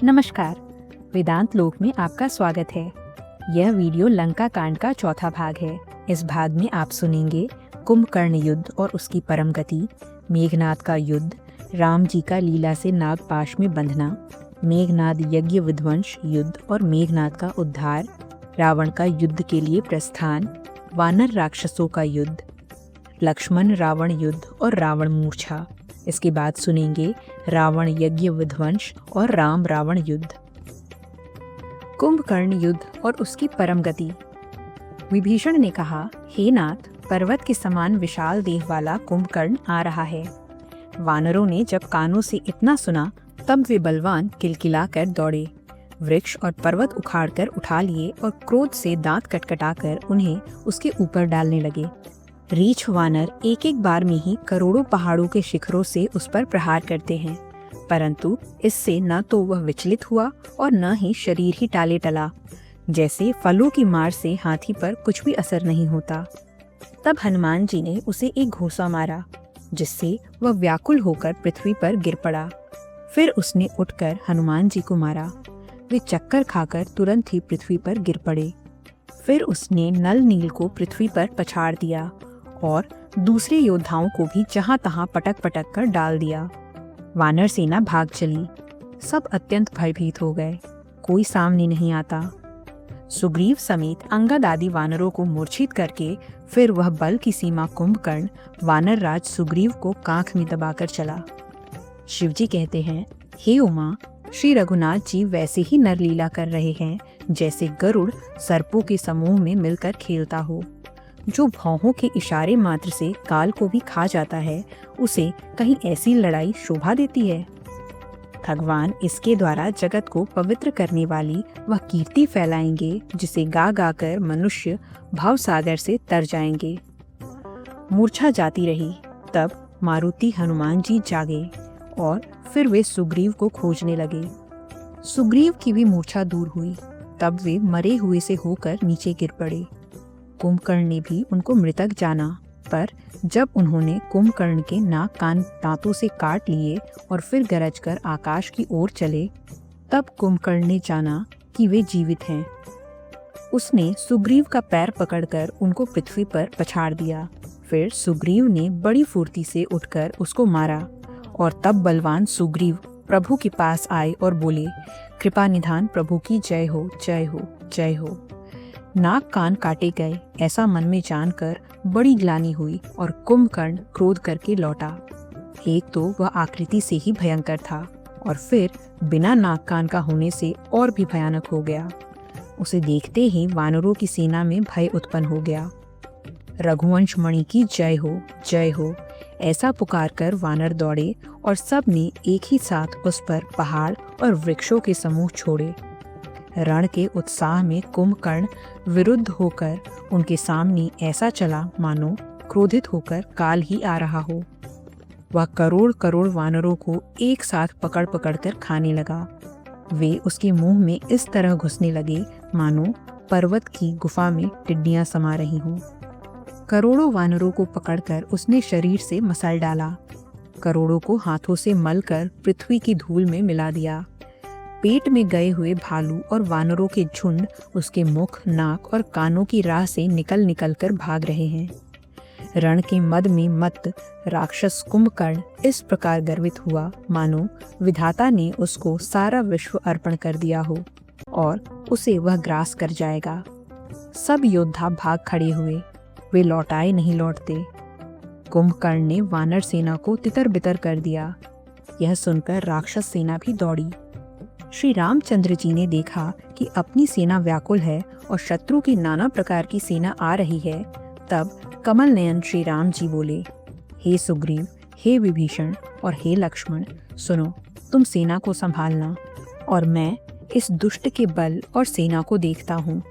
नमस्कार, वेदांत लोक में आपका स्वागत है। यह वीडियो लंका कांड का चौथा भाग है। इस भाग में आप सुनेंगे कुंभकर्ण युद्ध और उसकी परम गति, मेघनाद का युद्ध, राम जी का लीला से नागपाश में बंधना, मेघनाद यज्ञ विध्वंस युद्ध और मेघनाद का उद्धार, रावण का युद्ध के लिए प्रस्थान, वानर राक्षसों का युद्ध, लक्ष्मण रावण युद्ध और रावण मूर्छा। इसके बाद सुनेंगे रावण यज्ञ विध्वंस और राम रावण युद्ध। कुंभकर्ण युद्ध और उसकी परम गति। विभीषण ने कहा, हे नाथ, पर्वत के समान विशाल देह वाला कुंभकर्ण आ रहा है। वानरों ने जब कानों से इतना सुना तब वे बलवान किलकिलाकर दौड़े, वृक्ष और पर्वत उखाड़कर उठा लिए और क्रोध से दांत कटकटाकर उन्हें उसके ऊपर डालने लगे। रीछ वानर एक एक बार में ही करोड़ों पहाड़ों के शिखरों से उस पर प्रहार करते हैं, परंतु इससे न तो वह विचलित हुआ और न ही शरीर ही टाले टला, जैसे फलों की मार से हाथी पर कुछ भी असर नहीं होता। तब हनुमान जी ने उसे एक घूंसा मारा, जिससे वह व्याकुल होकर पृथ्वी पर गिर पड़ा। फिर उसने उठकर हनुमान जी को मारा। वे चक्कर खाकर तुरंत ही पृथ्वी पर गिर पड़े। फिर उसने नल नील को पृथ्वी पर पछाड़ दिया और दूसरे योद्धाओं को भी जहां तहां पटक पटक कर डाल दिया। वानर सेना भाग चली। सब अत्यंत भयभीत हो गए, कोई सामने नहीं आता। सुग्रीव समेत अंगद आदि वानरों को मूर्छित करके फिर वह बल की सीमा कुंभकर्ण वानर राज सुग्रीव को कांख में दबाकर चला। शिवजी कहते हैं, हे उमा, श्री रघुनाथ जी वैसे ही नरलीला कर रहे हैं जैसे गरुड़ सर्पों के समूह में मिलकर खेलता हो। जो भौहों के इशारे मात्र से काल को भी खा जाता है, उसे कहीं ऐसी लड़ाई शोभा देती है। भगवान इसके द्वारा जगत को पवित्र करने वाली वह कीर्ति फैलाएंगे जिसे गा गा कर मनुष्य भवसागर से तर जाएंगे। मूर्छा जाती रही। तब मारुति हनुमान जी जागे और फिर वे सुग्रीव को खोजने लगे। सुग्रीव की भी मूर्छा दूर हुई। तब वे मरे हुए से होकर नीचे गिर पड़े। कुंभकर्ण ने भी उनको मृतक जाना, पर जब उन्होंने कुंभकर्ण के नाक कान दांतों से काट लिए और फिर गरजकर आकाश की ओर चले, तब कुंभकर्ण ने जाना कि वे जीवित हैं। उसने सुग्रीव का पैर पकड़कर उनको पृथ्वी पर पछाड़ दिया। फिर सुग्रीव ने बड़ी फुर्ती से उठकर उसको मारा और तब बलवान सुग्रीव प्रभु के पास आए और बोले, कृपा निधान प्रभु की जय हो, जय हो, जय हो। नाक कान काटे गए ऐसा मन में जानकर बड़ी ग्लानि हुई और कुंभकर्ण क्रोध करके लौटा। एक तो वह आकृति से ही भयंकर था और फिर बिना नाक कान का होने से और भी भयानक हो गया। उसे देखते ही वानरों की सेना में भय उत्पन्न हो गया। रघुवंश मणि की जय हो, जय हो, ऐसा पुकार कर वानर दौड़े और सब ने एक ही साथ उस पर पहाड़ और वृक्षों के समूह छोड़े। रण के उत्साह में कुंभकर्ण विरुद्ध होकर उनके सामने ऐसा चला मानो क्रोधित होकर काल ही आ रहा हो। वह करोड़ करोड़ वानरों को एक साथ पकड़ पकड़ कर खाने लगा। वे उसके मुंह में इस तरह घुसने लगे मानो पर्वत की गुफा में टिड्डियां समा रही हों। करोड़ों वानरों को पकड़कर उसने शरीर से मसल डाला। करोड़ों को हाथों से मलकर पृथ्वी की धूल में मिला दिया। पेट में गए हुए भालू और वानरों के झुंड उसके मुख, नाक और कानों की राह से निकल निकल कर भाग रहे हैं। रण के मद में मत्त राक्षस कुंभकर्ण इस प्रकार गर्वित हुआ मानो विधाता ने उसको सारा विश्व अर्पण कर दिया हो और उसे वह ग्रास कर जाएगा। सब योद्धा भाग खड़े हुए, वे लौटाए नहीं लौटते। कुंभकर्ण ने वानर सेना को तितर बितर कर दिया। यह सुनकर राक्षस सेना भी दौड़ी। श्री रामचंद्र जी ने देखा कि अपनी सेना व्याकुल है और शत्रु की नाना प्रकार की सेना आ रही है। तब कमल नयन श्री राम जी बोले, हे सुग्रीव, हे विभीषण और हे लक्ष्मण, सुनो, तुम सेना को संभालना और मैं इस दुष्ट के बल और सेना को देखता हूँ।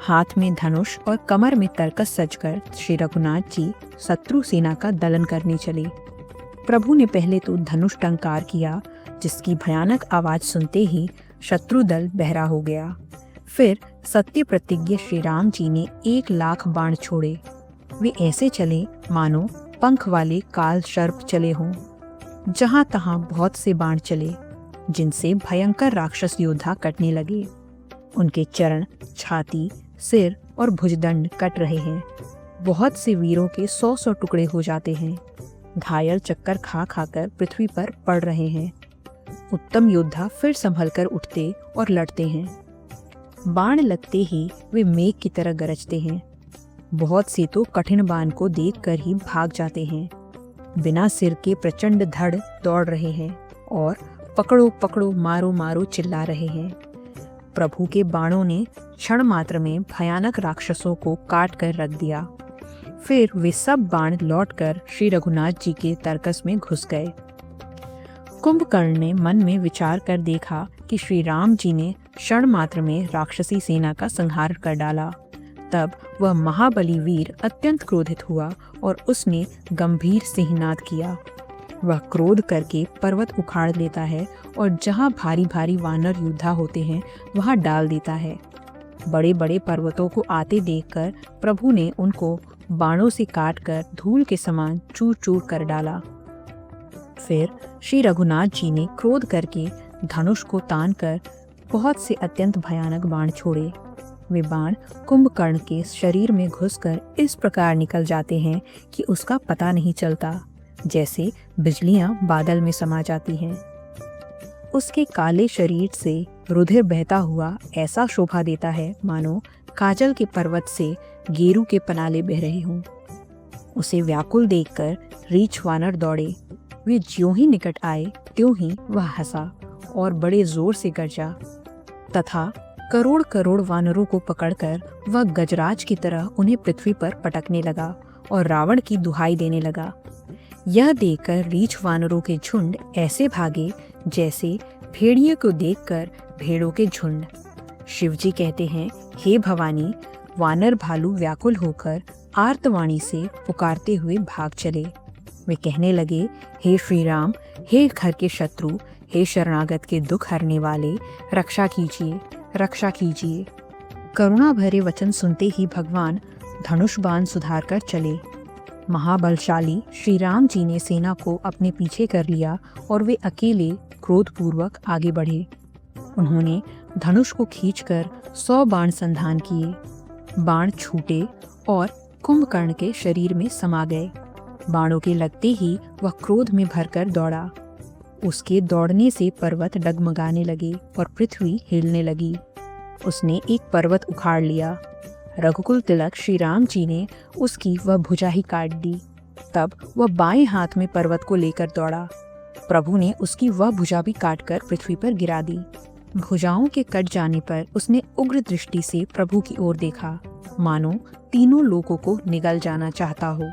हाथ में धनुष और कमर में तरकस सजकर श्री रघुनाथ जी शत्रु सेना का दलन करने चले। प्रभु ने पहले तो धनुष टंकार किया, जिसकी भयानक आवाज सुनते ही शत्रु दल बहरा हो गया। फिर सत्य प्रतिज्ञ श्री राम जी ने 1,00,000 बाण छोड़े। वे ऐसे चले मानो पंख वाले काल सर्प चले हों। जहां तहां बहुत से बाण चले। जिनसे भयंकर राक्षस योद्धा कटने लगे। उनके चरण, छाती, सिर और भुजदंड कट रहे हैं। बहुत से वीरों के 100-100 टुकड़े हो जाते हैं। घायल चक्कर खा खाकर पृथ्वी पर पड़ रहे हैं। उत्तम योद्धा फिर संभलकर उठते और लड़ते हैं। बाण लगते ही वे मेघ की तरह गरजते हैं। बहुत से तो कठिन बाण को देखकर ही भाग जाते हैं। बिना सिर के प्रचंड धड़ दौड़ रहे हैं और पकड़ो पकड़ो, मारो मारो चिल्ला रहे हैं। प्रभु के बाणों ने क्षण मात्र में भयानक राक्षसों को काट कर रख दिया। फिर वे सब बाण लौटकर श्री रघुनाथ जी के तरकस में घुस गए। कुंभकर्ण ने मन में विचार कर देखा कि श्री राम जी ने क्षण मात्र में राक्षसी सेना का संहार कर डाला। तब वह महाबली वीर अत्यंत क्रोधित हुआ और उसने गंभीर सिंहनाद किया। वह क्रोध करके पर्वत उखाड़ लेता है और जहाँ भारी भारी वानर योद्धा होते हैं वहाँ डाल देता है। बड़े बड़े पर्वतों को आते देखकर प्रभु ने उनको बाणों से काटकर धूल के समान चूर चूर कर डाला। फिर श्री रघुनाथ जी ने क्रोध करके धनुष को तानकर बहुत से अत्यंत भयानक बाण छोड़े। वे बाण कुंभकर्ण के शरीर में घुसकर इस प्रकार निकल जाते हैं कि उसका पता नहीं चलता, जैसे बिजलियां बादल में समा जाती हैं। उसके काले शरीर से रुधिर बहता हुआ ऐसा शोभा देता है मानो काजल के पर्वत से गेरू के पनाले बह रहे हों। उसे व्याकुल देखकर रीछ वानर दौड़े। वे ज्यों ही निकट आए त्यों ही वह हंसा और बड़े जोर से गरजा तथा करोड़ करोड़ वानरों को पकड़कर वह गजराज की तरह उन्हें पृथ्वी पर पटकने लगा और रावण की दुहाई देने लगा। यह देखकर रीछ वानरों के झुंड ऐसे भागे जैसे भेड़िए को देखकर भेड़ों के झुंड। शिवजी कहते हैं, हे भवानी, वानर भालू व्याकुल होकर आर्तवाणी से पुकारते हुए भाग चले। वे कहने लगे, हे श्री राम, हे घर के शत्रु, हे शरणागत के दुख हरने वाले, रक्षा कीजिए, रक्षा कीजिए। करुणा भरे वचन सुनते ही भगवान धनुष बाण सुधार कर चले। महाबलशाली श्री राम जी ने सेना को अपने पीछे कर लिया और वे अकेले क्रोधपूर्वक आगे बढ़े। उन्होंने धनुष को खींचकर 100 बाण संधान किए। बाण छूटे और कुंभकर्ण के शरीर में समा गए। बाणों के लगते ही वह क्रोध में भरकर दौड़ा। उसके दौड़ने से पर्वत डगमगाने लगे और पृथ्वी हिलने लगी। उसने एक पर्वत उखाड़ लिया। रघुकुल तिलक श्री राम जी ने उसकी वह भुजा ही काट दी। तब वह बाएं हाथ में पर्वत को लेकर दौड़ा। प्रभु ने उसकी वह भुजा भी काटकर पृथ्वी पर गिरा दी। भुजाओं के कट जाने पर उसने उग्र दृष्टि से प्रभु की ओर देखा, मानो तीनों लोगों को निगल जाना चाहता हो।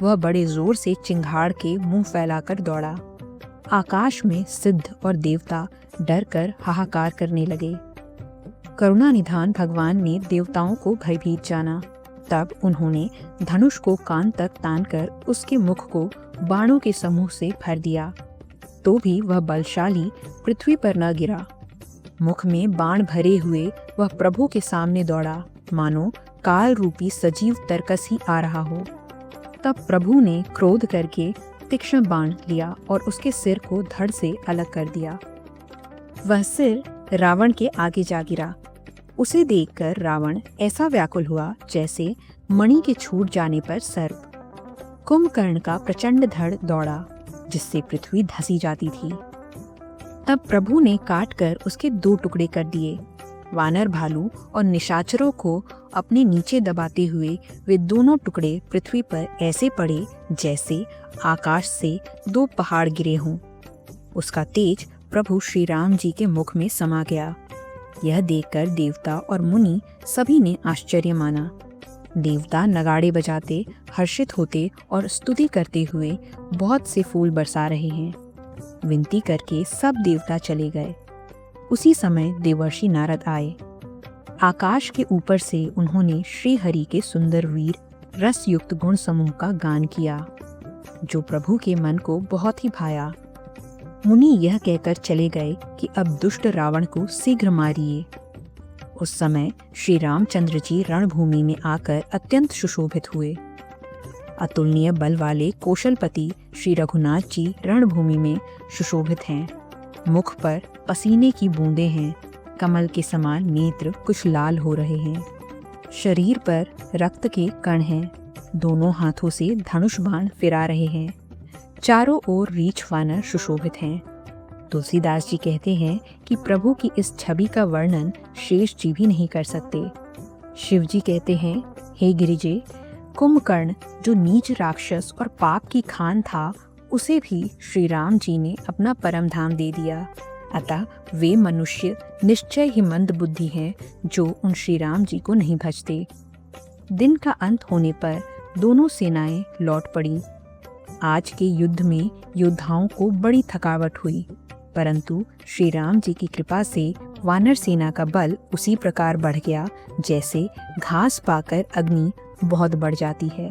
वह बड़े जोर से चिंगाड़ के मुंह फैलाकर दौड़ा। आकाश में सिद्ध और देवता डर कर हाहाकार करने लगे। करुणानिधान भगवान ने देवताओं को भयभीत जाना। तब उन्होंने धनुष को कान तक तानकर उसके मुख को बाणों के समूह से भर दिया, तो भी वह बलशाली पृथ्वी पर न गिरा। मुख में बाण भरे हुए वह प्रभु के सामने दौड़ा, मानो काल रूपी सजीव तरकस ही आ रहा हो। तब प्रभु ने क्रोध करके तीक्ष्ण बाण लिया और उसके सिर को धड़ से अलग कर दिया। वह सिर रावण के आगे जा गिरा। उसे देखकर रावण ऐसा व्याकुल हुआ जैसे मणि के छूट जाने पर सर्प। कुंभकर्ण का प्रचंड धड़ दौड़ा, जिससे पृथ्वी धसी जाती थी। तब प्रभु ने काटकर उसके 2 टुकड़े कर दिए। वानर भालू और निशाचरों को अपने नीचे दबाते हुए वे दोनों टुकड़े पृथ्वी पर ऐसे पड़े जैसे आकाश से 2 पहाड़ गिरे हों। उसका तेज प्रभु श्री राम जी के मुख में समा गया। यह देखकर देवता और मुनि सभी ने आश्चर्य माना। देवता नगाड़े बजाते, हर्षित होते और स्तुति करते हुए बहुत से फूल बरसा रहे हैं। विनती करके सब देवता चले गए। उसी समय देवर्षि नारद आए। आकाश के ऊपर से उन्होंने श्री हरि के सुंदर वीर रस युक्त गुण समूह का गान किया, जो प्रभु के मन को बहुत ही भाया। मुनि यह कहकर चले गए कि अब दुष्ट रावण को शीघ्र मारिए। उस समय श्री रामचंद्र जी रणभूमि में आकर अत्यंत सुशोभित हुए। अतुलनीय बल वाले कौशलपति श्री रघुनाथ जी रणभूमि में सुशोभित हैं। मुख पर पसीने की बूंदें हैं, कमल के समान नेत्र कुछ लाल हो रहे हैं। शरीर पर रक्त के कण हैं, दोनों हाथों से धनुष बाण फिरा रहे हैं। चारों ओर रीछ वानर सुशोभित हैं। तुलसीदास जी कहते हैं कि प्रभु की इस छवि का वर्णन शेष जी भी नहीं कर सकते। शिव जी कहते हैं, हे गिरिजे, कुंभकर्ण जो नीच राक्षस और पाप की खान था, उसे भी श्री राम जी ने अपना परम धाम दे दिया। अतः वे मनुष्य निश्चय ही मंद बुद्धि हैं जो उन श्री राम जी को नहीं भजते। दिन का अंत होने पर दोनों सेनाएं लौट पड़ी। आज के युद्ध में योद्धाओं को बड़ी थकावट हुई, परंतु श्री राम जी की कृपा से वानर सेना का बल उसी प्रकार बढ़ गया जैसे घास पाकर अग्नि बहुत बढ़ जाती है।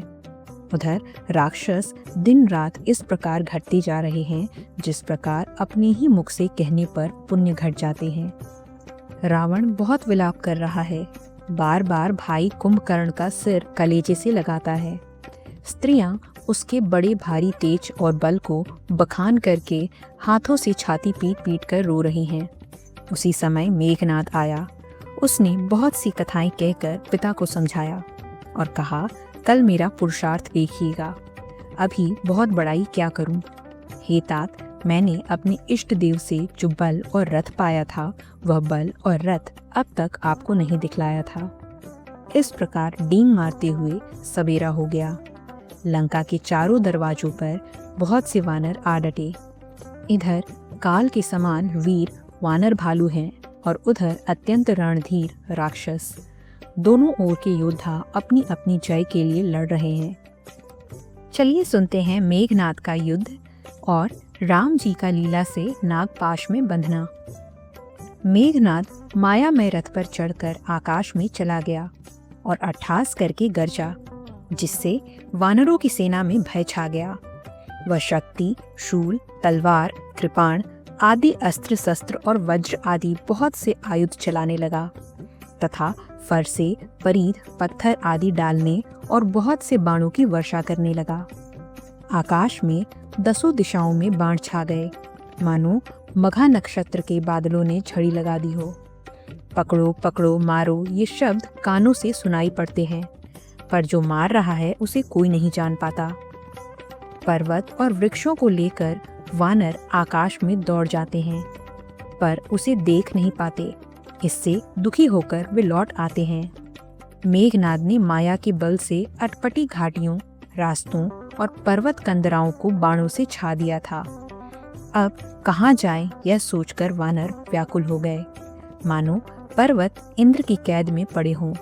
उधर राक्षस दिन रात इस प्रकार घटते जा रहे हैं जिस प्रकार अपने ही मुख से कहने पर पुण्य घट जाते हैं। रावण बहुत विलाप कर रहा है, बार बार भाई कुंभकर्ण का सिर कलेजे से लगाता है। स्त्रियां उसके बड़े भारी तेज और बल को बखान करके हाथों से छाती पीट पीट कर रो रही हैं। उसी समय मेघनाद आया। उसने बहुत सी कथाएं कहकर पिता को समझाया और कहा, कल मेरा पुरुषार्थ देखिएगा, अभी बहुत बड़ाई क्या करूं। हे तात, मैंने अपने इष्ट देव से जो बल और रथ पाया था, वह बल और रथ अब तक आपको नहीं दिखलाया था। इस प्रकार डींग मारते हुए सवेरा हो गया। लंका के चारों दरवाजों पर बहुत से वानर आ डटे। इधर काल के समान वीर वानर भालू हैं और उधर अत्यंत रणधीर राक्षस। दोनों ओर के योद्धा अपनी अपनी जय के लिए लड़ रहे हैं। चलिए सुनते हैं मेघनाद का युद्ध और राम जी का लीला से नागपाश में बंधना। मेघनाद मायामय रथ पर चढ़कर आकाश में चला गया और अट्ठास करके गरजा, जिससे वानरों की सेना में भय छा गया। वह शक्ति, शूल, तलवार, कृपाण आदि अस्त्र शस्त्र और वज्र आदि बहुत से आयुध चलाने लगा तथा फरसे, परीद, पत्थर आदि डालने और बहुत से बाणों की वर्षा करने लगा। आकाश में 10 दिशाओं में बाण छा गए, मानो मघा नक्षत्र के बादलों ने झड़ी लगा दी हो। पकड़ो पकड़ो मारो ये शब्द कानों से सुनाई पड़ते हैं, पर जो मार रहा है उसे कोई नहीं जान पाता। पर्वत और वृक्षों को लेकर वानर आकाश में दौड़ जाते हैं, पर उसे देख नहीं पाते। इससे दुखी होकर वे लौट आते हैं। मेघनाद ने माया के बल से अटपटी घाटियों, रास्तों और पर्वत कंदराओं को बाणों से छा दिया था। अब कहाँ जाएं यह सोचकर वानर व्याकुल हो गए, मानो पर्वत इंद्र की कैद में पड़े हों।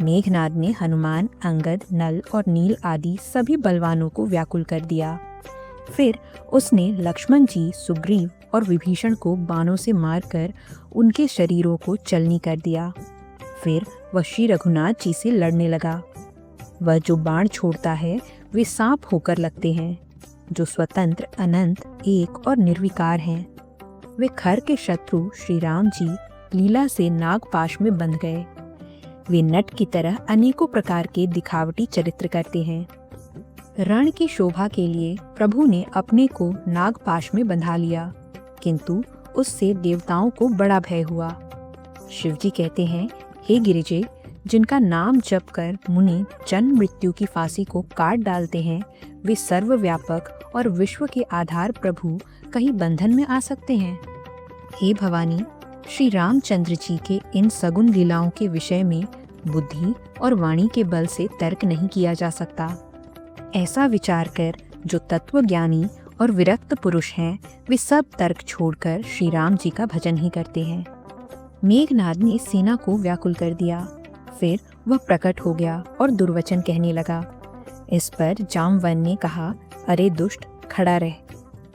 मेघनाद ने हनुमान, अंगद, नल और नील आदि सभी बलवानों को व्याकुल कर दिया। फिर उसने लक्ष्मण जी, सुग्रीव और विभीषण को बाणों से मारकर उनके शरीरों को चलनी कर दिया। फिर वह श्री रघुनाथ जी से लड़ने लगा। वह जो बाण छोड़ता है वे सांप होकर लगते हैं, जो स्वतंत्र, अनंत, एक और निर्विकार हैं। वे खर के शत्रु श्री राम जी लीला से नागपाश में बंध गए। वे नट की तरह अनेकों प्रकार के दिखावटी चरित्र करते हैं। रण की शोभा के लिए प्रभु ने अपने को नागपाश में बंधा लिया, किंतु उससे देवताओं को बड़ा भय हुआ। शिव जी कहते हैं, हे गिरिजे, जिनका नाम जप कर मुनि जन्म मृत्यु की फांसी को काट डालते हैं, वे सर्वव्यापक और विश्व के आधार प्रभु कहीं बंधन में आ सकते हैं। हे भवानी, श्री रामचंद्र जी के इन सगुन लीलाओं के विषय में बुद्धि और वाणी के बल से तर्क नहीं किया जा सकता। ऐसा विचार कर जो तत्वज्ञानी और विरक्त पुरुष हैं, वे सब तर्क छोड़कर श्री राम जी का भजन ही करते हैं। मेघनाद ने सेना को व्याकुल कर दिया। फिर वह प्रकट हो गया और दुर्वचन कहने लगा। इस पर जामवन ने कहा, अरे दुष्ट, खड़ा रह।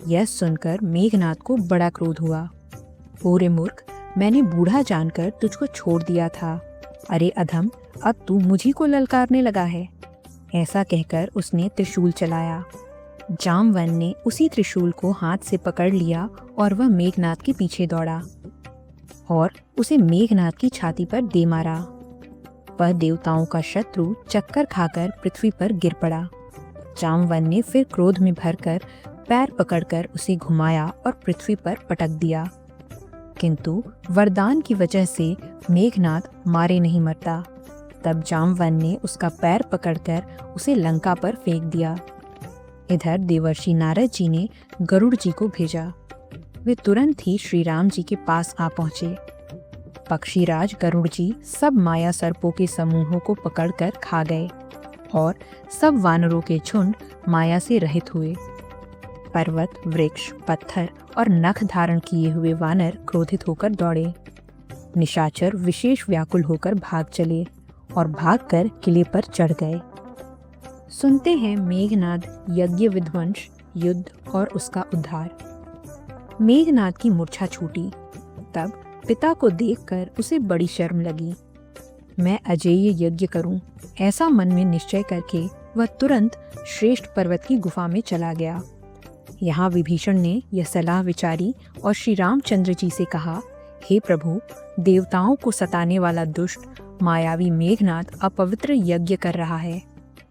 यह सुनकर मेघनाद को बड़ा क्रोध हुआ। ओरे मूर्ख, मैंने बूढ़ा जानकर तुझको छोड़ दिया था। अरे अधम, अब तू मुझी को ललकारने लगा है। ऐसा कहकर उसने त्रिशूल चलाया। जामवन ने उसी त्रिशूल को हाथ से पकड़ लिया और वह मेघनाद के पीछे दौड़ा और उसे मेघनाद की छाती पर दे मारा। वह देवताओं का शत्रु चक्कर खाकर पृथ्वी पर गिर पड़ा। जामवन ने फिर क्रोध में भरकर पैर पकड़कर उसे घुमाया और पृथ्वी पर पटक दिया। किंतु वरदान की वजह से मेघनाद मारे नहीं मरता। तब जामवन ने उसका पैर पकड़कर उसे लंका पर फेंक दिया। इधर देवर्षि नारद जी ने गरुड़ जी को भेजा। वे तुरंत ही श्री राम जी के पास आ पहुंचे। पक्षीराज गरुड़ जी सब माया सर्पों के समूहों को पकड़कर खा गए और सब वानरों के झुंड माया से रहित हुए। पर्वत, वृक्ष, पत्थर और नख धारण किए हुए वानर क्रोधित होकर दौड़े। निशाचर विशेष व्याकुल होकर भाग चले और भागकर किले पर चढ़ गए। सुनते हैं मेघनाद यज्ञ विध्वंस, युद्ध और उसका उद्धार। मेघनाद की मूर्छा छूटी। तब पिता को देखकर उसे बड़ी शर्म लगी। मैं अजेय यज्ञ करूं, ऐसा मन में निश्चय करके वह तुरंत श्रेष्ठ पर्वत की गुफा में चला गया। यहाँ विभीषण ने यह सलाह विचारी और श्री रामचंद्र जी से कहा, हे प्रभु, देवताओं को सताने वाला दुष्ट मायावी मेघनाद अपवित्र यज्ञ कर रहा है।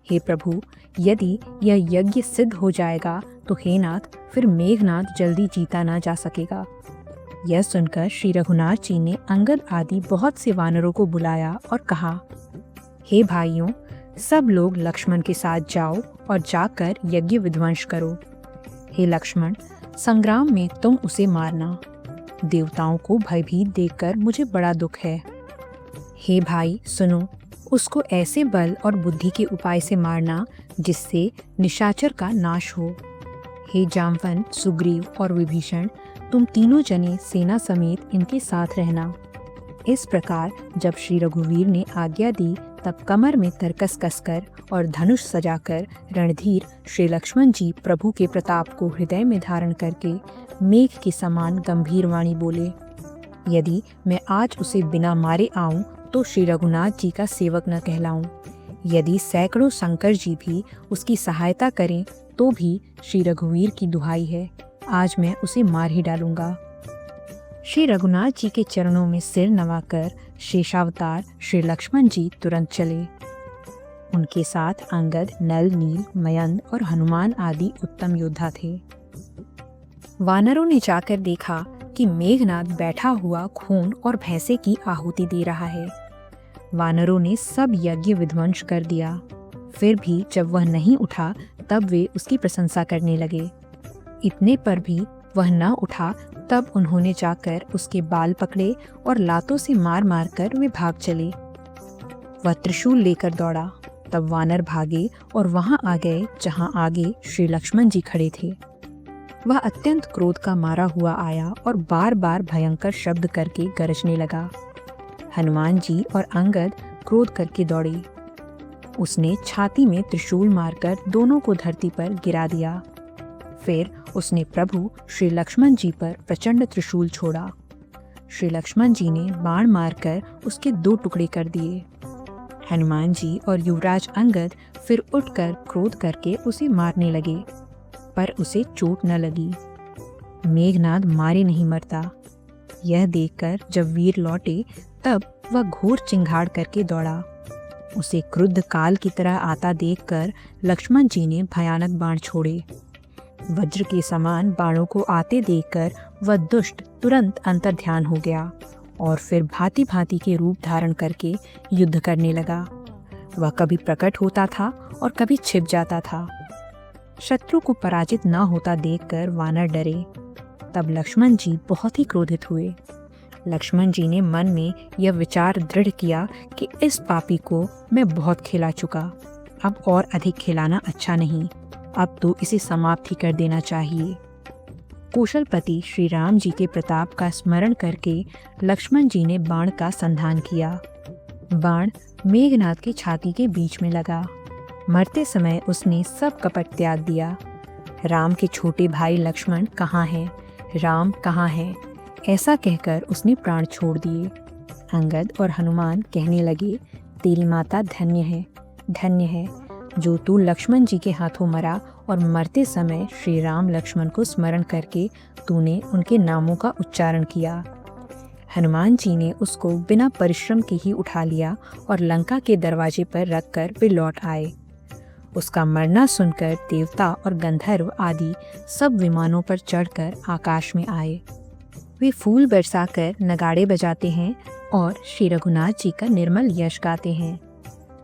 हे प्रभु, यदि यह यज्ञ सिद्ध हो जाएगा तो हे नाथ, फिर मेघनाद जल्दी जीता ना जा सकेगा। यह सुनकर श्री रघुनाथ जी ने अंगद आदि बहुत से वानरों को बुलाया और कहा, हे भाइयों, सब लोग लक्ष्मण के साथ जाओ और जाकर यज्ञ विध्वंस करो। हे लक्ष्मण, संग्राम में तुम उसे मारना। देवताओं को भयभीत देखकर मुझे बड़ा दुख है। हे भाई सुनो, उसको ऐसे बल और बुद्धि के उपाय से मारना जिससे निशाचर का नाश हो। हे जामवन, सुग्रीव और विभीषण, तुम तीनों जने सेना समेत इनके साथ रहना। इस प्रकार जब श्री रघुवीर ने आज्ञा दी तब कमर में तरकस कसकर और धनुष सजाकर रणधीर श्री लक्ष्मण जी प्रभु के प्रताप को हृदय में धारण करके मेघ के समान गंभीर वाणी बोले, यदि मैं आज उसे बिना मारे आऊं तो श्री रघुनाथ जी का सेवक न कहलाऊं। यदि सैकड़ों शंकर जी भी उसकी सहायता करें तो भी श्री रघुवीर की दुहाई है, आज मैं उसे मार ही डालूंगा। श्री रघुनाथ जी के चरणों में सिर नवाकर शेषावतार श्री लक्ष्मण जी तुरंत चले। उनके साथ अंगद, नल, नील, मयंद और हनुमान आदि उत्तम योद्धा थे। वानरों ने जाकर देखा कि मेघनाद बैठा हुआ खून और भैंसे की आहुति दे रहा है। वानरों ने सब यज्ञ विध्वंस कर दिया। फिर भी जब वह नहीं उठा तब वे उसकी प्रशंसा करने लगे। इतने पर भी वह न उठा तब उन्होंने जाकर उसके बाल पकड़े और लातों से मार मार कर वे भाग चले। वह त्रिशूल लेकर दौड़ा। तब वानर भागे और वहां आ गए जहां आगे श्री लक्ष्मण जी खड़े थे। वह अत्यंत क्रोध का मारा हुआ आया और बार बार भयंकर शब्द करके गरजने लगा। हनुमान जी और अंगद क्रोध करके दौड़े। उसने छाती में त्रिशूल मारकर दोनों को धरती पर गिरा दिया। फिर उसने प्रभु श्री लक्ष्मण जी पर प्रचंड त्रिशूल छोड़ा। श्री लक्ष्मण जी ने बाण मारकर उसके 2 टुकड़े कर दिए। हनुमान जी और युवराज अंगद फिर उठकर क्रोध करके उसे मारने लगे, पर उसे चोट न लगी। मेघनाद मारे नहीं मरता। यह देखकर जब वीर लौटे तब वह घोर चिंगाड़ करके दौड़ा। उसे क्रुद्ध काल की तरह आता देखकर लक्ष्मण जी ने भयानक बाण छोड़े। वज्र के समान बाणों को आते देखकर वह दुष्ट तुरंत अंतर्ध्यान हो गया और फिर भांति भांति के रूप धारण करके युद्ध करने लगा। वह कभी प्रकट होता था और कभी छिप जाता था। शत्रु को पराजित न होता देखकर वानर डरे। तब लक्ष्मण जी बहुत ही क्रोधित हुए। लक्ष्मण जी ने मन में यह विचार दृढ़ किया कि इस पापी को मैं बहुत खिला चुका, अब और अधिक खिलाना अच्छा नहीं, अब तो इसे समाप्त ही कर देना चाहिए। कौशलपति श्री राम जी के प्रताप का स्मरण करके लक्ष्मण जी ने बाण का संधान किया। बाण मेघनाद की छाती के बीच में लगा। मरते समय उसने सब कपट त्याग दिया। राम के छोटे भाई लक्ष्मण कहाँ हैं? राम कहाँ हैं? ऐसा कहकर उसने प्राण छोड़ दिए। अंगद और हनुमान कहने लगे, तेरी माता धन्य है, धन्य है जो तू लक्ष्मण जी के हाथों मरा और मरते समय श्री राम लक्ष्मण को स्मरण करके तूने उनके नामों का उच्चारण किया। हनुमान जी ने उसको बिना परिश्रम के ही उठा लिया और लंका के दरवाजे पर रखकर वे लौट आए। उसका मरना सुनकर देवता और गंधर्व आदि सब विमानों पर चढ़कर आकाश में आए। वे फूल बरसाकर नगाड़े बजाते हैं और श्री रघुनाथ जी का निर्मल यश गाते हैं।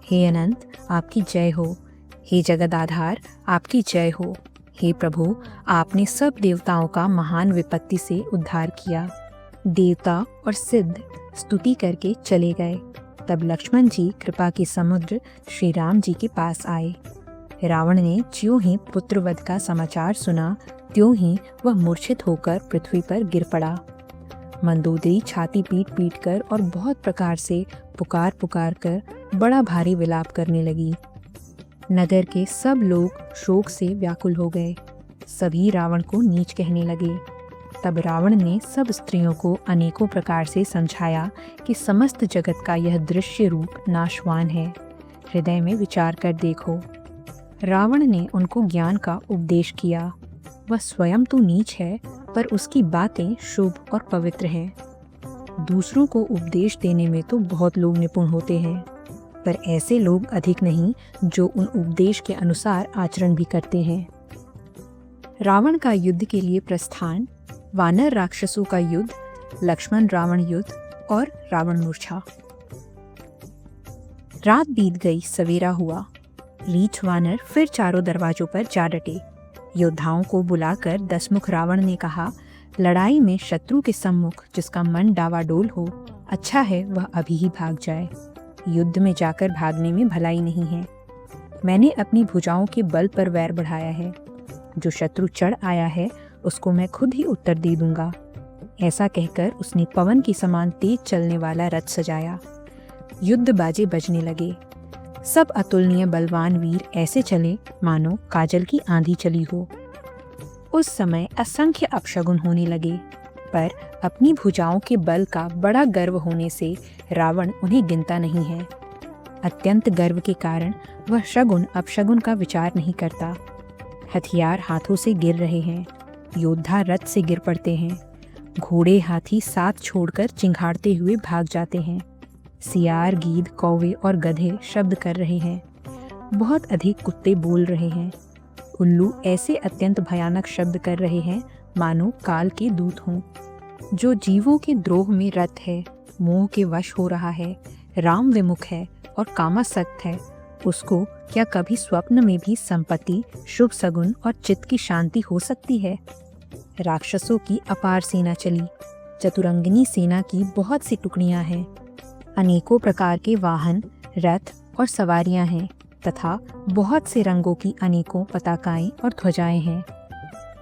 हे अनंत, आपकी जय हो। हे जगदाधार, आपकी जय हो। हे प्रभु, आपने सब देवताओं का महान विपत्ति से उद्धार किया। देवता और सिद्ध स्तुति करके चले गए। तब लक्ष्मण जी कृपा के समुद्र श्री राम जी के पास आए। रावण ने ज्यों ही पुत्रवध का समाचार सुना, त्यों ही वह मूर्छित होकर पृथ्वी पर गिर पड़ा। मंदोदरी छाती पीट पीट कर और बहुत प्रकार से पुकार पुकार कर बड़ा भारी विलाप करने लगी। नगर के सब लोग शोक से व्याकुल हो गए। सभी रावण को नीच कहने लगे। तब रावण ने सब स्त्रियों को अनेकों प्रकार से समझाया कि समस्त जगत का यह दृश्य रूप नाशवान है, हृदय में विचार कर देखो। रावण ने उनको ज्ञान का उपदेश किया। वह स्वयं तो नीच है, पर उसकी बातें शुभ और पवित्र हैं। दूसरों को उपदेश देने में तो बहुत लोग निपुण होते हैं, पर ऐसे लोग अधिक नहीं जो उन उपदेश के अनुसार आचरण भी करते हैं। रावण का युद्ध के लिए प्रस्थान, वानर राक्षसों का युद्ध, लक्ष्मण रावण युद्ध और रावण मूर्छा। रात बीत गई, सवेरा हुआ। रीछ वानर फिर चारों दरवाजों पर जा डटे। योद्धाओं को बुलाकर दसमुख रावण ने कहा, लड़ाई में शत्रु के सम्मुख जिसका मन डावाडोल हो, अच्छा है वह अभी ही भाग जाए। युद्ध में जाकर भागने में भलाई नहीं है। मैंने अपनी भुजाओं के बल पर वैर बढ़ाया है। जो शत्रु चढ़ आया है उसको मैं खुद ही उत्तर दे दूंगा। ऐसा कहकर उसने पवन की समान तेज चलने वाला रथ सजाया। युद्ध बाजे बजने लगे। सब अतुलनीय बलवान वीर ऐसे चले मानो काजल की आंधी चली हो। उस समय असंख्य अपशगुन होने लगे, पर अपनी भुजाओं के बल का बड़ा गर्व होने से रावण उन्हें गिनता नहीं है। अत्यंत गर्व के कारण वह शगुन अपशगुन का विचार नहीं करता। हथियार हाथों से गिर रहे हैं, योद्धा रथ से गिर पड़ते हैं, घोड़े हाथी साथ छोड़कर चिंघाड़ते हुए भाग जाते हैं, सियार गीद कौवे और गधे शब्द कर रहे हैं, बहुत अधिक कुत्ते बोल रहे हैं, उल्लू ऐसे अत्यंत भयानक शब्द कर रहे हैं मानो काल के दूत हों। जो जीवों के द्रोह में रत है, मोह के वश हो रहा है, राम विमुख है और कामासक्त है, उसको क्या कभी स्वप्न में भी संपत्ति, शुभ सगुन और चित्त की शांति हो सकती है? राक्षसों की अपार सेना चली। चतुरंगिनी सेना की बहुत सी टुकड़ियां हैं। अनेकों प्रकार के वाहन, रथ और सवारियां हैं तथा बहुत से रंगों की अनेकों पताकाएं और ध्वजाएं हैं।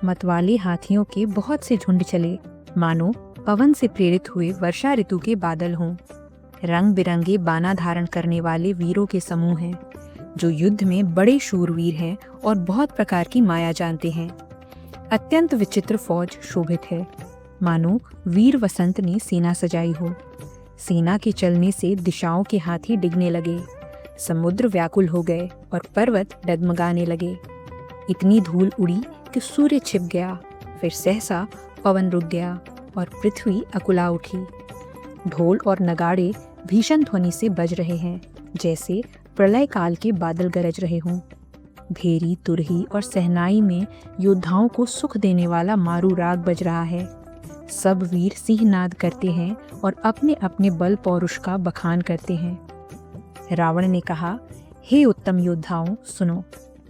मतवाले हाथियों के बहुत से झुंड चले, मानो पवन से प्रेरित हुए वर्षा ऋतु के बादल हों। रंग बिरंगे बाना धारण करने वाले वीरों के समूह हैं, जो युद्ध में बड़े शूरवीर हैं और बहुत प्रकार की माया जानते हैं। अत्यंत विचित्र फौज शोभित है, मानो वीर वसंत ने सेना सजाई हो। सेना के चलने से दिशाओं के हाथी डिगने लगे, समुद्र व्याकुल हो गए और पर्वत डगमगाने लगे। इतनी धूल उड़ी कि सूर्य छिप गया, फिर सहसा पवन रुक गया और पृथ्वी अकुला उठी। ढोल और नगाड़े भीषण ध्वनि से बज रहे हैं, जैसे प्रलय काल के बादल गरज रहे हों। भेरी, तुरही और सहनाई में योद्धाओं को सुख देने वाला मारू राग बज रहा है। सब वीर सिंहनाद करते हैं और अपने अपने बल पौरुष का बखान करते हैं। रावण ने कहा, हे उत्तम योद्धाओं, सुनो,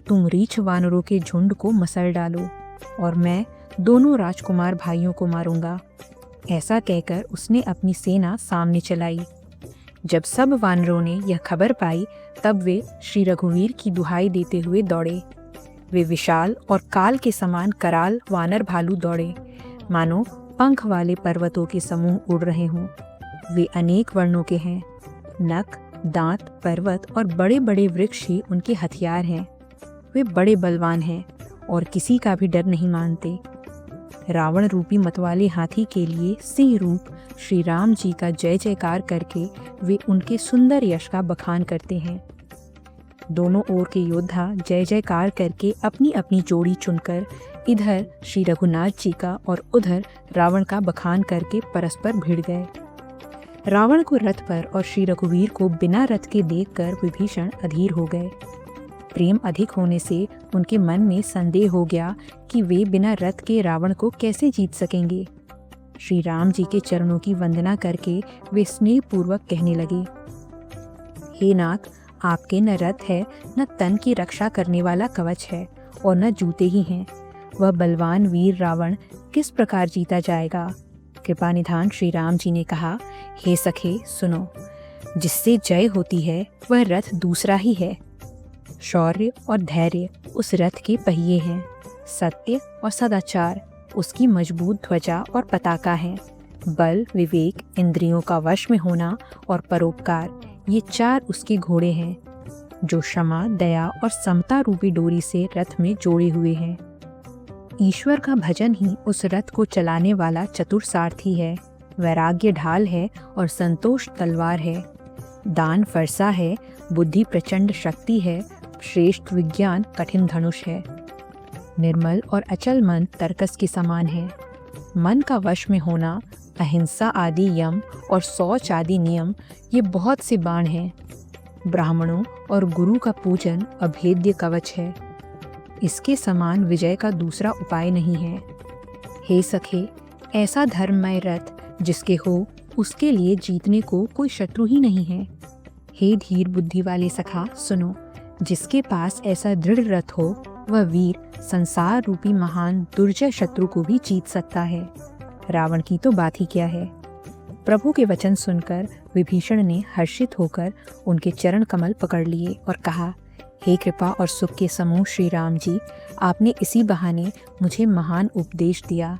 तुम रीछ वानरों के झुंड को मसल डालो और मैं दोनों राजकुमार भाइयों को मारूंगा। ऐसा कहकर उसने अपनी सेना सामने चलाई। जब सब वानरों ने यह खबर पाई, तब वे श्री रघुवीर की दुहाई देते हुए दौड़े। वे विशाल और काल के समान कराल वानर भालू दौड़े, मानो पंख वाले पर्वतों के समूह उड़ रहे हों। वे अनेक वर्णों के हैं, नख, दांत, पर्वत और बड़े बड़े वृक्ष ही उनके हथियार हैं। वे बड़े बलवान हैं और किसी का भी डर नहीं मानते। रावण रूपी मतवाले हाथी के लिए सिंह रूप श्री राम जी का जय जयकार करके वे उनके सुंदर यश का बखान करते हैं। दोनों ओर के योद्धा जय जयकार करके अपनी अपनी जोड़ी चुनकर इधर श्री रघुनाथ जी का और उधर रावण का बखान करके परस्पर भिड़ गए। रावण को रथ पर और श्री रघुवीर को बिना रथ के देखकर विभीषण अधीर हो गए। प्रेम अधिक होने से उनके मन में संदेह हो गया कि वे बिना रथ के रावण को कैसे जीत सकेंगे। श्री राम जी के चरणों की वंदना करके वे स्नेहपूर्वक कहने लगे, हे नाथ, आपके न रथ है, न तन की रक्षा करने वाला कवच है और न जूते ही हैं। वह बलवान वीर रावण किस प्रकार जीता जाएगा? कृपा निधान श्री राम जी ने कहा, हे सखे सुनो, जिससे जय होती है वह रथ दूसरा ही है। शौर्य और धैर्य उस रथ के पहिए हैं, सत्य और सदाचार उसकी मजबूत ध्वजा और पताका है। बल, विवेक, इंद्रियों का वश में होना और परोपकार, ये 4 उसके घोड़े हैं, जो क्षमा, दया और समता रूपी डोरी से रथ में जोड़े हुए हैं। ईश्वर का भजन ही उस रथ को चलाने वाला चतुर सारथी है। वैराग्य ढाल है और संतोष तलवार है। दान फरसा है, बुद्धि प्रचंड शक्ति है, श्रेष्ठ विज्ञान कठिन धनुष है। निर्मल और अचल मन तरकस के समान है। मन का वश में होना, अहिंसा आदि यम और शौच आदि नियम, ये बहुत से बाण हैं। ब्राह्मणों और गुरु का पूजन अभेद्य कवच है। इसके समान विजय का दूसरा उपाय नहीं है। हे सखे, ऐसा धर्ममय रथ जिसके हो, उसके लिए जीतने को कोई शत्रु ही नहीं है। हे धीर बुद्धि वाले सखा सुनो, जिसके पास ऐसा दृढ़ रथ हो, वह वीर संसार रूपी महान दुर्जय शत्रु को भी जीत सकता है। रावण की तो बात ही क्या है। प्रभु के वचन सुनकर विभीषण ने हर्षित होकर उनके चरण कमल पकड़ लिए और कहा, हे कृपा और सुख के समूह श्री राम जी, आपने इसी बहाने मुझे महान उपदेश दिया।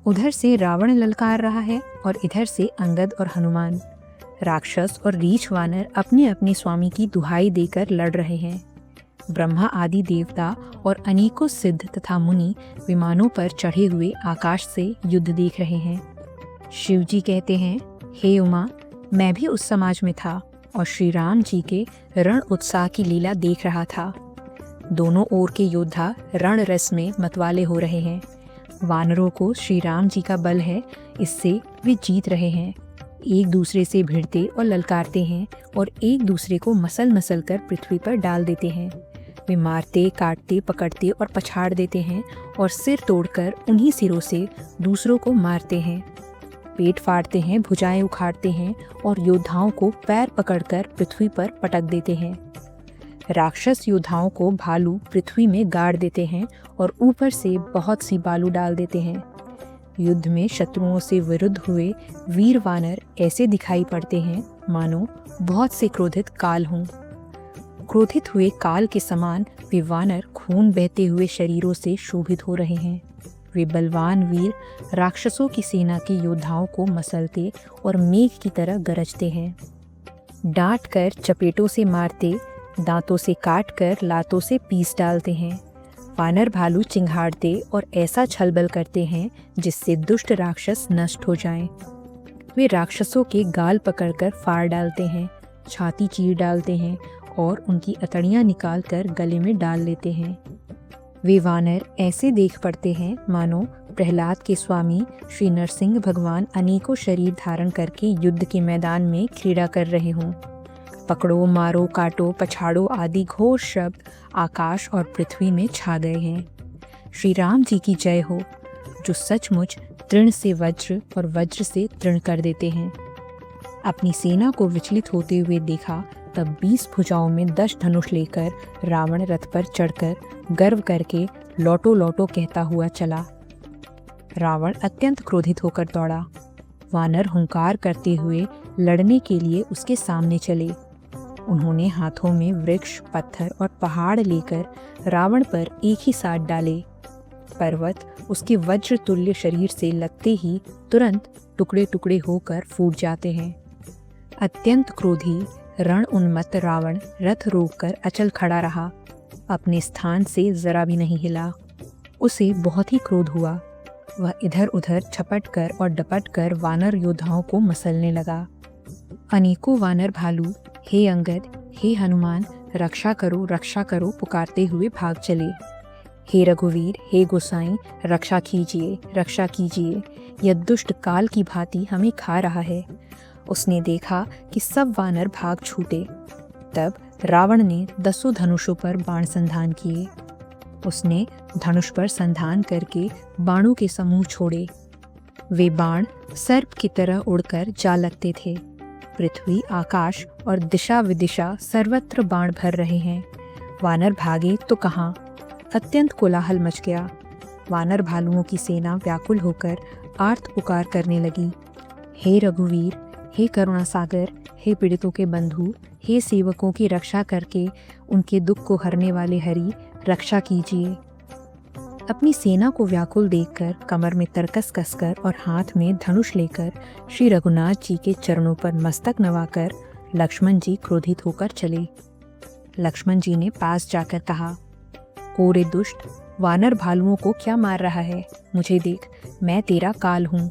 उधर से रावण ललकार रहा है और इधर से अंगद और हनुमान, राक्षस और रीछ वानर अपने अपने स्वामी की दुहाई देकर लड़ रहे हैं। ब्रह्मा आदि देवता और अनेकों सिद्ध तथा मुनि विमानों पर चढ़े हुए आकाश से युद्ध देख रहे हैं। शिव जी कहते हैं, हे उमा, मैं भी उस समाज में था और श्री राम जी के रण उत्साह की लीला देख रहा था। दोनों ओर के योद्धा रण रस में मतवाले हो रहे हैं। वानरों को श्री राम जी का बल है, इससे वे जीत रहे हैं। एक दूसरे से भिड़ते और ललकारते हैं और एक दूसरे को मसल मसल कर पृथ्वी पर डाल देते हैं। वे मारते, काटते, पकड़ते और पछाड़ देते हैं और सिर तोड़कर उन्हीं सिरों से दूसरों को मारते हैं। पेट फाड़ते हैं, भुजाएं उखाड़ते हैं और योद्धाओं को पैर पकड़कर पृथ्वी पर पटक देते हैं। राक्षस योद्धाओं को भालू पृथ्वी में गाड़ देते हैं और ऊपर से बहुत सी बालू डाल देते हैं। युद्ध में शत्रुओं से विरुद्ध हुए वीर वानर ऐसे दिखाई पड़ते हैं मानो बहुत से क्रोधित काल हों। क्रोधित हुए काल के समान वे वानर खून बहते हुए शरीरों से शोभित हो रहे हैं। वे बलवान वीर राक्षसों की सेना के योद्धाओं को मसलते और मेघ की तरह गरजते हैं। डांट कर चपेटों से मारते, दांतों से काट कर लातों से पीस डालते हैं। वानर भालू चिंघाड़ते और ऐसा छलबल करते हैं जिससे दुष्ट राक्षस नष्ट हो जाएं। वे राक्षसों के गाल पकड़कर फाड़ डालते हैं, छाती चीर डालते हैं और उनकी अतड़ियाँ निकाल कर गले में डाल लेते हैं। वे वानर ऐसे देख पड़ते हैं मानो प्रहलाद के स्वामी श्री नरसिंह भगवान अनेकों शरीर धारण करके युद्ध के मैदान में क्रीड़ा कर रहे हों। पकड़ो, मारो, काटो, पछाड़ो आदि घोर शब्द आकाश और पृथ्वी में छा गए हैं। श्री राम जी की जय हो, जो सचमुच तृण से वज्र और वज्र से तृण कर देते हैं। अपनी सेना को विचलित होते हुए देखा तब 20 भुजाओं में 10 धनुष लेकर रावण रथ पर चढ़कर गर्व करके लौटो लौटो कहता हुआ चला। रावण अत्यंत क्रोधित होकर दौड़ा। वानर हुंकार करते हुए लड़ने के लिए उसके सामने चले। उन्होंने हाथों में वृक्ष, पत्थर और पहाड़ लेकर रावण पर एक ही साथ डाले। पर्वत उसके वज्र तुल्य शरीर से लगते ही तुरंत टुकड़े टुकड़े होकर फूट जाते हैं। अत्यंत क्रोधी रण उन्मत्त रावण रथ रोककर अचल खड़ा रहा, अपने स्थान से जरा भी नहीं हिला। उसे बहुत ही क्रोध हुआ। वह इधर उधर छपट कर और डपट कर वानर योद्धाओं को मसलने लगा। अनेकों वानर भालू हे अंगद, हे हनुमान, रक्षा करो पुकारते हुए भाग चले। हे रघुवीर, हे गोसाई, रक्षा कीजिए, यह दुष्ट काल की भांति हमें खा रहा है। उसने देखा कि सब वानर भाग छूटे। तब रावण ने 10 धनुषों पर बाण संधान किए। उसने धनुष पर संधान करके बाणों के समूह छोड़े। वे बाण सर्प की तरह उड़कर जा लगते थे। पृथ्वी, आकाश और दिशा विदिशा सर्वत्र बाण भर रहे हैं। वानर भागे तो कहाँ, अत्यंत कोलाहल मच गया। वानर भालुओं की सेना व्याकुल होकर आर्त पुकार करने लगी। हे रघुवीर, हे करुणा सागर, हे पीड़ितों के बंधु, हे सेवकों की रक्षा करके उनके दुख को हरने वाले हरि, रक्षा कीजिए। अपनी सेना को व्याकुल देखकर, कमर में तरकस कसकर और हाथ में धनुष लेकर श्री रघुनाथ जी के चरणों पर मस्तक नवाकर लक्ष्मण जी क्रोधित होकर चले। लक्ष्मण जी ने पास जाकर कहा, ओरे दुष्ट, वानर भालुओं को क्या मार रहा है? मुझे देख, मैं तेरा काल हूँ।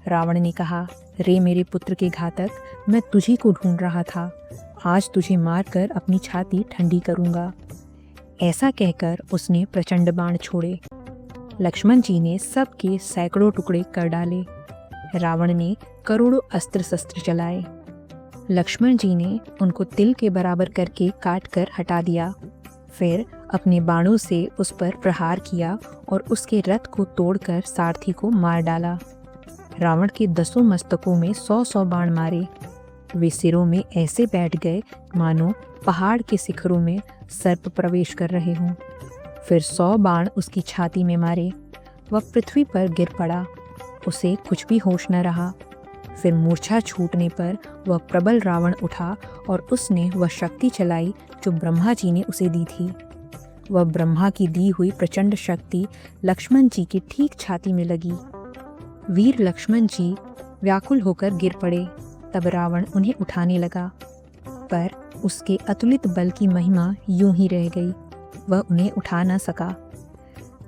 रावण ने कहा, रे मेरे पुत्र के घातक, मैं तुझी को ढूंढ रहा था। आज तुझे मारकर अपनी छाती ठंडी करूंगा। ऐसा कहकर उसने प्रचंड बाण छोड़े। लक्ष्मण जी ने सबके सैकड़ों टुकड़े कर डाले। रावण ने करोड़ों अस्त्र शस्त्र चलाए। लक्ष्मण जी ने उनको तिल के बराबर करके काट कर हटा दिया। फिर अपने बाणों से उस पर प्रहार किया और उसके रथ को तोड़कर सारथी को मार डाला। रावण के 10 मस्तकों में 100-100 बाण मारे। वे सिरों में ऐसे बैठ गए मानो पहाड़ के शिखरों में सर्प प्रवेश कर रहे हों। फिर 100 बाण उसकी छाती में मारे। वह पृथ्वी पर गिर पड़ा। उसे कुछ भी होश न रहा। फिर मूर्छा छूटने पर वह प्रबल रावण उठा और उसने वह शक्ति चलाई जो ब्रह्मा जी ने उसे दी थी। वह ब्रह्मा की दी हुई प्रचंड शक्ति लक्ष्मण जी की ठीक छाती में लगी। वीर लक्ष्मण जी व्याकुल होकर गिर पड़े। तब रावण उन्हें उठाने लगा, पर उसके अतुलित बल की महिमा यूं ही रह गई। वह उन्हें उठा न सका।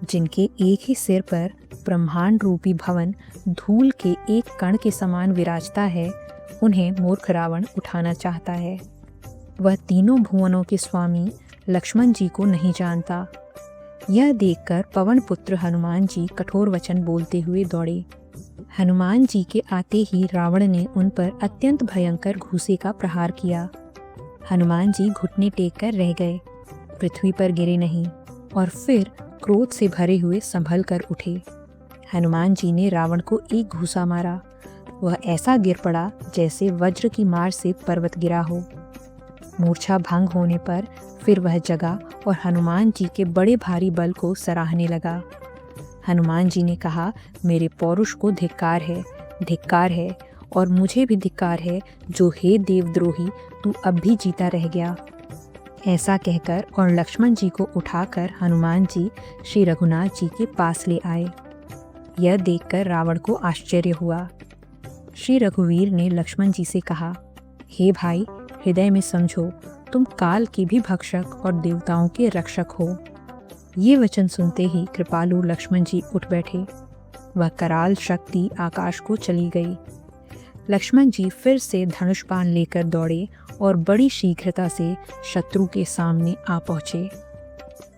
जिनके एक ही सिर पर ब्रह्मांड रूपी भवन धूल के एक कण के समान विराजता है, उन्हें मूर्ख रावण उठाना चाहता है। वह तीनों भुवनों के स्वामी लक्ष्मण जी को नहीं जानता। यह देखकर पवन पुत्र हनुमान जी कठोर वचन बोलते हुए दौड़े। हनुमान जी के आते ही रावण ने उन पर अत्यंत भयंकर घूसे का प्रहार किया। हनुमान जी घुटने टेक कर रह गए, पृथ्वी पर गिरे नहीं और फिर क्रोध से भरे हुए संभल कर उठे। हनुमान जी ने रावण को एक घूसा मारा। वह ऐसा गिर पड़ा जैसे वज्र की मार से पर्वत गिरा हो। मूर्छा भंग होने पर फिर वह जगा और हनुमान जी के बड़े भारी बल को सराहने लगा। हनुमान जी ने कहा, मेरे पौरुष को धिक्कार है और मुझे भी धिक्कार है जो हे देवद्रोही तू अब भी जीता रह गया। ऐसा कहकर और लक्ष्मण जी को उठाकर हनुमान जी श्री रघुनाथ जी के पास ले आए। यह देखकर रावण को आश्चर्य हुआ। श्री रघुवीर ने लक्ष्मण जी से कहा, हे भाई, हृदय में समझो, तुम काल के भी भक्षक और देवताओं के रक्षक हो। ये वचन सुनते ही कृपालु लक्ष्मण जी उठ बैठे। वह कराल शक्ति आकाश को चली गई। लक्ष्मण जी फिर से धनुष बाण लेकर दौड़े और बड़ी शीघ्रता से शत्रु के सामने आ पहुंचे।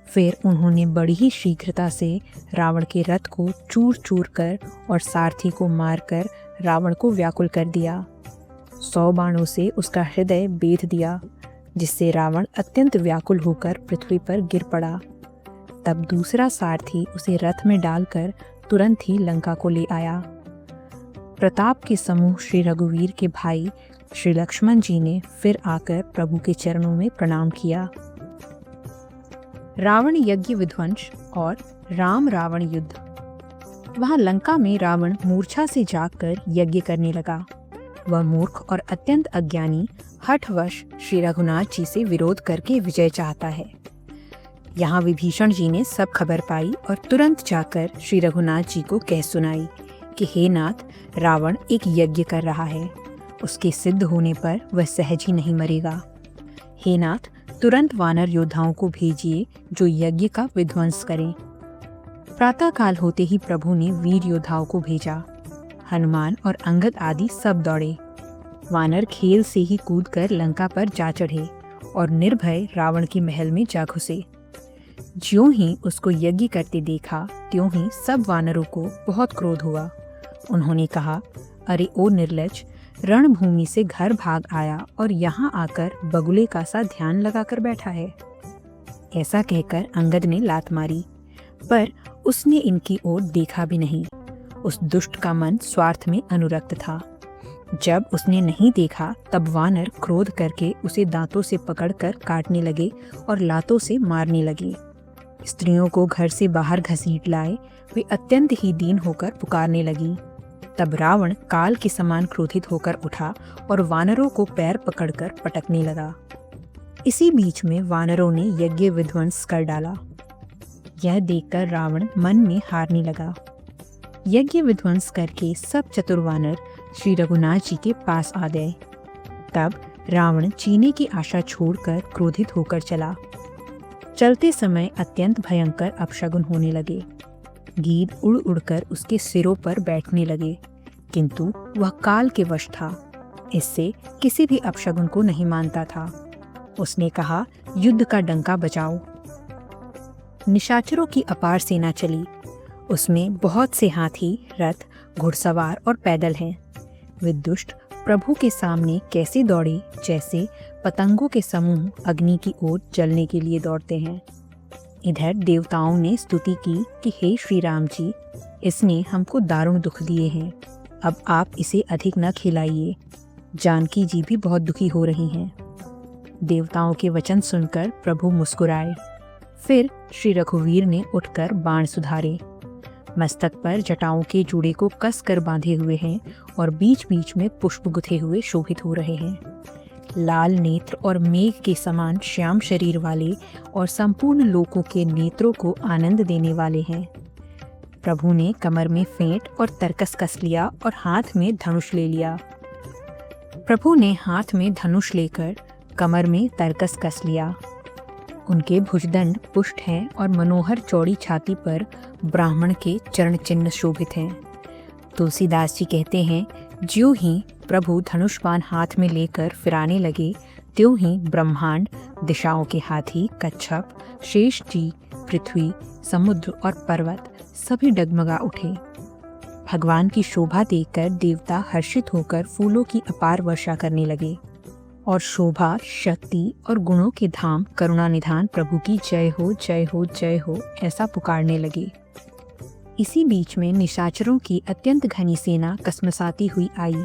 फिर उन्होंने बड़ी ही शीघ्रता से रावण के रथ को चूर चूर कर और सारथी को मारकर रावण को व्याकुल कर दिया। 100 बाणों से उसका हृदय बेध दिया, जिससे रावण अत्यंत व्याकुल होकर पृथ्वी पर गिर पड़ा। तब दूसरा सारथी उसे रथ में डालकर तुरंत ही लंका को ले आया। प्रताप के समूह श्री रघुवीर के भाई श्री लक्ष्मण जी ने फिर आकर प्रभु के चरणों में प्रणाम किया। रावण यज्ञ विध्वंस और राम रावण युद्ध। वहां लंका में रावण मूर्छा से जागकर यज्ञ करने लगा। वह मूर्ख और अत्यंत अज्ञानी हठवश श्री रघुनाथ जी से विरोध करके विजय चाहता है। यहाँ विभीषण जी ने सब खबर पाई और तुरंत जाकर श्री रघुनाथ जी को कह सुनाई कि हे नाथ, रावण एक यज्ञ कर रहा है। उसके सिद्ध होने पर वह सहज ही नहीं मरेगा। हे नाथ, तुरंत वानर योद्धाओं को भेजिए जो यज्ञ का विध्वंस करें। प्रातः काल होते ही प्रभु ने वीर योद्धाओं को भेजा। हनुमान और अंगद आदि सब दौड़े। वानर खेल से ही कूदकर लंका पर जा चढ़े और निर्भय रावण के महल में जा घुसे। ज्यों ही उसको यज्ञ करते देखा, त्यों ही सब वानरों को बहुत क्रोध हुआ। उन्होंने कहा, अरे ओ निर्लज, रणभूमि से घर भाग आया और यहाँ आकर बगुले का सा ध्यान लगाकर बैठा है। ऐसा कहकर अंगद ने लात मारी, पर उसने इनकी ओर देखा भी नहीं। उस दुष्ट का मन स्वार्थ में अनुरक्त था। जब उसने नहीं देखा तब वानर क्रोध करके उसे दांतों से पकड़कर काटने लगे और लातों से मारने लगे। स्त्रियों को घर से बाहर घसीट लाए। वे अत्यंत ही दीन होकर पुकारने लगी। तब रावण काल के समान क्रोधित होकर उठा और वानरों को पैर पकड़कर पटकने लगा। इसी बीच में वानरों ने यज्ञ विध्वंस कर डाला। यह देखकर रावण मन में हारने लगा। यज्ञ विध्वंस करके सब चतुर वानर श्री रघुनाथ जी के पास आ गए। तब रावण जीने की आशा छोड़कर क्रोधित होकर चला। चलते समय अत्यंत भयंकर अपशगुन होने लगे। गीद उड़ उड़कर उसके सिरों पर बैठने लगे, किंतु वह काल के वश था। इससे किसी भी अपशगुन को नहीं मानता था। उसने कहा, युद्ध का डंका बजाओ। निशाचरों की अपार सेना चली। उसमें बहुत से हाथी, रथ, घुड़सवार और पैदल हैं। वे दुष्ट प्रभु के सामने कैसे दौड़े, जैसे पतंगों के समूह अग्नि की ओर जलने के लिए दौड़ते हैं। इधर देवताओं ने स्तुति की कि हे श्री राम जी, इसने हमको दारुण दुख दिए हैं, अब आप इसे अधिक न खिलाइए। जानकी जी भी बहुत दुखी हो रही हैं। देवताओं के वचन सुनकर प्रभु मुस्कुराए। फिर श्री रघुवीर ने उठकर बाण सुधारे। मस्तक पर जटाओं के जूड़े को कस कर बांधे हुए हैं और बीच बीच में पुष्प गुथे हुए शोभित हो रहे हैं। लाल नेत्र और मेघ के समान श्याम शरीर वाले और संपूर्ण लोकों के नेत्रों को आनंद देने वाले हैं। प्रभु ने कमर में फेंट और तरकस कस लिया और हाथ में धनुष ले लिया। प्रभु ने हाथ में धनुष लेकर कमर में तरकस कस लिया। उनके भुजदंड पुष्ट हैं और मनोहर चौड़ी छाती पर ब्राह्मण के चरण चिन्ह शोभित हैं। तुलसीदास जी कहते हैं, ज्यों ही प्रभु धनुष बाण हाथ में लेकर फिराने लगे, त्यों ही ब्रह्मांड, दिशाओं के हाथी, कच्छप, शेष जी, पृथ्वी, समुद्र और पर्वत सभी डगमगा उठे। भगवान की शोभा देखकर देवता हर्षित होकर फूलों की अपार वर्षा करने लगे और शोभा, शक्ति और गुणों के धाम करुणा निधान प्रभु की जय हो, जय हो, जय हो ऐसा पुकारने लगे। इसी बीच में निशाचरों की अत्यंत घनी सेना कसमसाती हुई आई।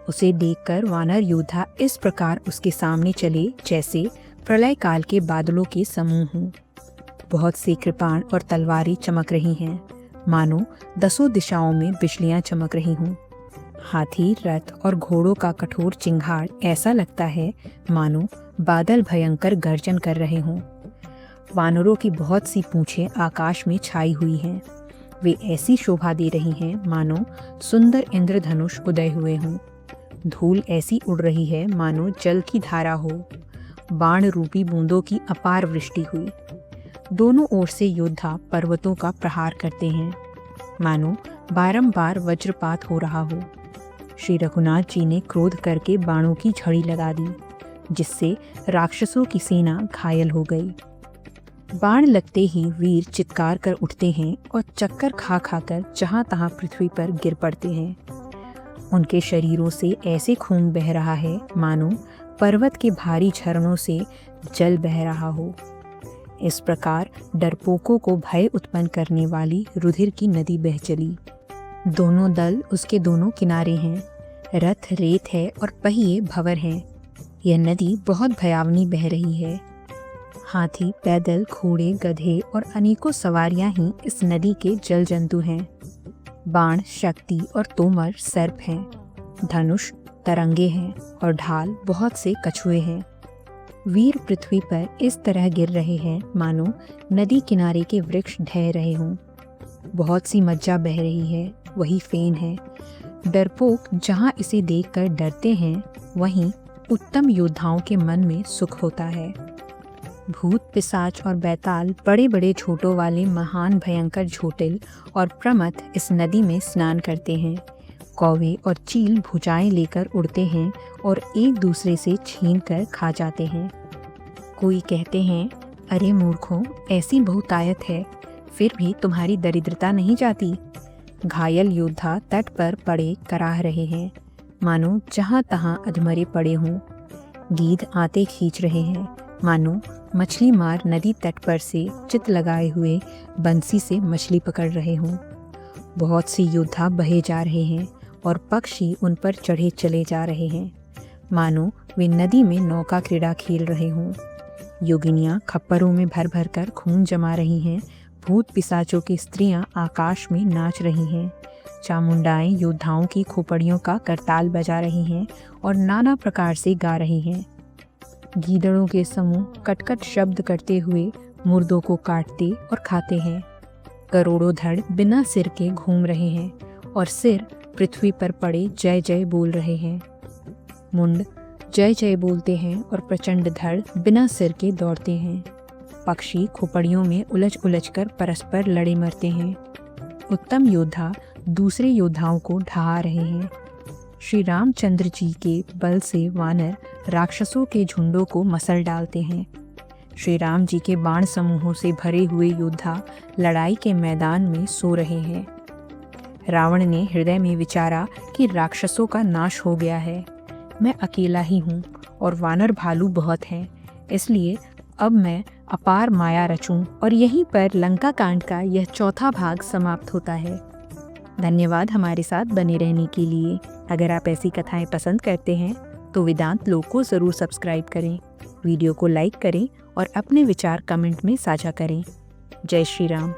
उसे देखकर वानर योद्धा इस प्रकार उसके सामने चले जैसे प्रलय काल के बादलों के समूह हों। बहुत से कृपाण और तलवारें चमक रही हैं, मानो दसों दिशाओं में बिजलियां चमक रही हों। हाथी, रथ और घोड़ों का कठोर चिंगाड़ ऐसा लगता है मानो बादल भयंकर गर्जन कर रहे हों। वानरों की बहुत सी पूंछें आकाश में छाई हुई हैं। वे ऐसी शोभा दे रही हैं मानो सुंदर इंद्रधनुष उदय हुए हों। धूल ऐसी उड़ रही है मानो जल की धारा हो। बाण रूपी बूंदों की अपार वृष्टि हुई। दोनों ओर से योद्धा पर्वतों का प्रहार करते हैं, मानो बारंबार वज्रपात हो रहा हो। श्री रघुनाथ जी ने क्रोध करके बाणों की झड़ी लगा दी, जिससे राक्षसों की सेना घायल हो गई। बाण लगते ही वीर चित्कार कर उठते हैं और चक्कर खा खाकर जहां तहां पृथ्वी पर गिर पड़ते हैं। उनके शरीरों से ऐसे खून बह रहा है मानो पर्वत के भारी झरनों से जल बह रहा हो। इस प्रकार डरपोकों को भय उत्पन्न करने वाली रुधिर की नदी बह चली। दोनों दल उसके दोनों किनारे हैं। रथ रेत है और पहिए भंवर हैं। यह नदी बहुत भयावनी बह रही है। हाथी, पैदल, घोड़े, गधे और अनेकों सवारियां ही इस नदी के जल जंतु हैं। बाण, शक्ति और तोमर सर्प हैं। धनुष तरंगे हैं और ढाल बहुत से कछुए हैं। वीर पृथ्वी पर इस तरह गिर रहे हैं मानो नदी किनारे के वृक्ष ढह रहे हों। बहुत सी मज्जा बह रही है, वही फेन है। डरपोक जहाँ इसे देखकर डरते हैं, वहीं उत्तम योद्धाओं के मन में सुख होता है। भूत, पिशाच और बैताल बड़े बड़े झोटों वाले महान भयंकर झोटिल और प्रमथ इस नदी में स्नान करते हैं। कौवे और चील भुजाएं लेकर उड़ते हैं और एक दूसरे से छीन कर खा जाते हैं। कोई कहते हैं, अरे मूर्खों, ऐसी बहुतायत है, फिर भी तुम्हारी दरिद्रता नहीं जाती। घायल योद्धा तट पर पड़े कराह रहे हैं, मानो जहाँ तहाँ अधमरे पड़े हों। गीध आते खींच रहे हैं, मानो मछली मार नदी तट पर से चित लगाए हुए बंसी से मछली पकड़ रहे हों। बहुत सी योद्धा बहे जा रहे हैं और पक्षी उन पर चढ़े चले जा रहे हैं, मानो वे नदी में नौका क्रीड़ा खेल रहे हों। योगिनियाँ खप्परों में भर भर कर खून जमा रही हैं, भूत पिशाचों की स्त्रियां आकाश में नाच रही हैं। चामुंडाएं योद्धाओं की खोपड़ियों का करताल बजा रही हैं और नाना प्रकार से गा रही हैं। गीदड़ों के समूह कटकट शब्द करते हुए मुर्दों को काटते और खाते हैं। करोड़ों धड़ बिना सिर के घूम रहे हैं और सिर पृथ्वी पर पड़े जय जय बोल रहे हैं। मुंड जय जय बोलते हैं और प्रचंड धड़ बिना सिर के दौड़ते हैं। पक्षी खोपड़ियों में उलझ उलझ कर परस्पर लड़े मरते हैं। उत्तम योद्धा दूसरे योद्धाओं को ढहा रहे हैं। श्री रामचंद्र जी के बल से वानर राक्षसों के झुंडों को मसल डालते हैं। श्री राम जी के बाण समूहों से भरे हुए योद्धा लड़ाई के मैदान में सो रहे हैं। रावण ने हृदय में विचारा कि राक्षसों का नाश हो गया है, मैं अकेला ही हूँ और वानर भालू बहुत हैं, इसलिए अब मैं अपार माया रचूं। और यहीं पर लंका कांड का यह चौथा भाग समाप्त होता है। धन्यवाद हमारे साथ बने रहने के लिए। अगर आप ऐसी कथाएं पसंद करते हैं तो वेदांत लोक को ज़रूर सब्सक्राइब करें, वीडियो को लाइक करें और अपने विचार कमेंट में साझा करें। जय श्री राम।